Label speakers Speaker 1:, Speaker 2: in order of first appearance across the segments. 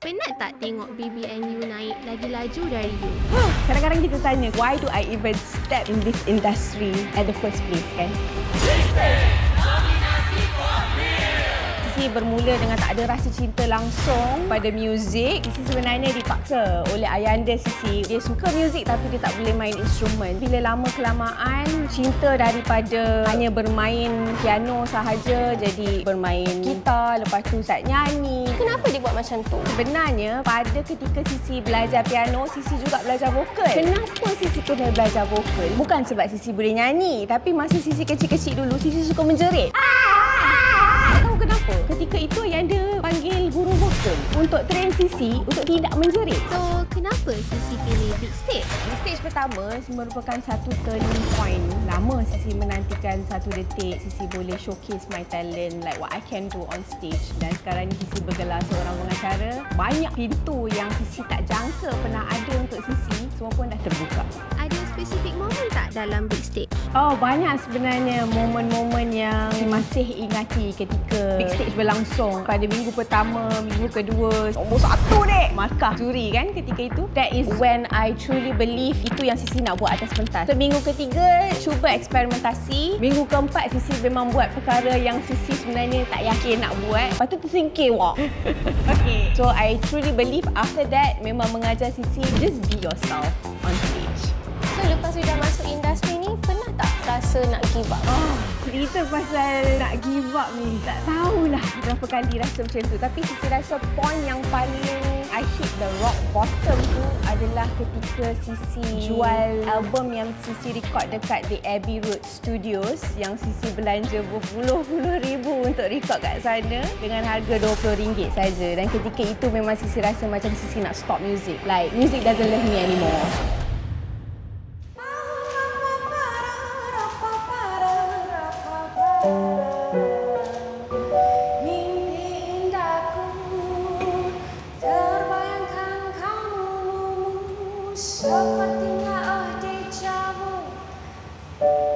Speaker 1: Penat tak tengok BBNU naik lagi laju dari you?
Speaker 2: Kadang-kadang kita tanya, why do I even step in this industry at the first place, kan? Sisi bermula dengan tak ada rasa cinta langsung pada muzik. Sisi sebenarnya dipaksa oleh ayahanda Sisi. Dia suka muzik tapi dia tak boleh main instrumen. Bila lama kelamaan, cinta daripada hanya bermain piano sahaja jadi bermain gitar, lepas tu start nyanyi.
Speaker 3: Kenapa dia buat macam tu?
Speaker 2: Sebenarnya pada ketika Sisi belajar piano, Sisi juga belajar vokal. Kenapa Sisi kena belajar vokal? Bukan sebab Sisi boleh nyanyi, tapi masa Sisi kecil-kecil dulu, Sisi suka menjerit. Tahu kenapa? Ketika itu ayahanda panggil guru vokal untuk train Sisi untuk tidak menjerit.
Speaker 1: So, kenapa Sisi pilih big stage?
Speaker 2: Di stage pertama merupakan satu turning point. Lama Sisi menantikan satu detik Sisi boleh showcase my talent, like what I can do on stage. Dan sekarang ni Sisi bergelar seorang pengacara. Banyak pintu yang Sisi tak jangka pernah ada untuk Sisi, semua pun dah terbuka.
Speaker 1: Ada spesifik momen tak dalam big stage?
Speaker 2: Oh, banyak sebenarnya momen-momen yang masih ingati ketika big stage berlangsung. Pada minggu pertama, minggu kedua, nombor 1 dek! Markah juri kan ketika itu. That is when I truly believe itu yang Sisi nak buat atas pentas. So, minggu ketiga, cuba eksperimentasi. Minggu keempat, Sisi memang buat perkara yang Sisi sebenarnya tak yakin nak buat. Lepas tu tersingkir, wah. Okay. So, I truly believe after that, memang mengajar Sisi, just be yourself on stage.
Speaker 3: So lepas sudah masuk industri ni, pernah tak rasa nak give up?
Speaker 2: Cerita pasal nak give up ni, tak tahulah berapa kali rasa macam tu. Tapi Sisi rasa point yang paling I hit the rock bottom tu adalah ketika Sisi jual album yang Sisi record dekat The Abbey Road Studios, yang Sisi belanja berpuluh-puluh ribu untuk record kat sana dengan harga RM20 saja. Dan ketika itu memang Sisi rasa macam Sisi nak stop music. Like, music doesn't love me anymore.
Speaker 4: Sepertinya deja vu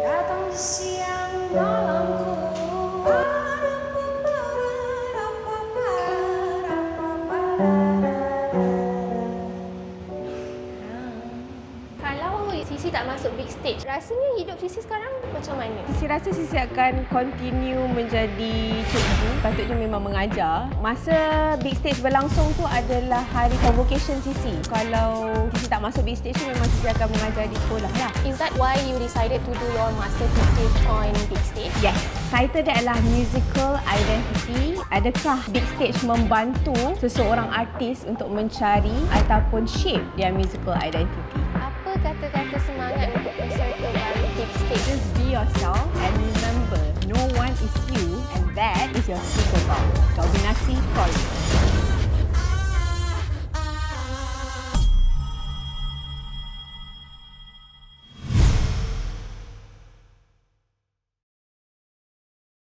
Speaker 4: datang di siang malamku.
Speaker 3: Kalau Sisi tak masuk big stage, rasanya hidup Sisi sekarang macam mana?
Speaker 2: Sisi rasa Sisi akan continue menjadi cikgu. Patutnya memang mengajar. Masa big stage berlangsung tu adalah hari convocation Sisi. Kalau Sisi tak masuk big stage tu, memang Sisi akan mengajar di sekolah lah.
Speaker 3: Is that why you decided to do your master thesis on big stage?
Speaker 2: Yes. Title dia adalah Musical Identity. Adakah big stage membantu seseorang artis untuk mencari ataupun shape their musical identity?
Speaker 3: Apa kata-kata semangat untuk peserta baru big stage?
Speaker 2: Just be yourself and remember, no one is you and that is your superpower. Dominasi Quality.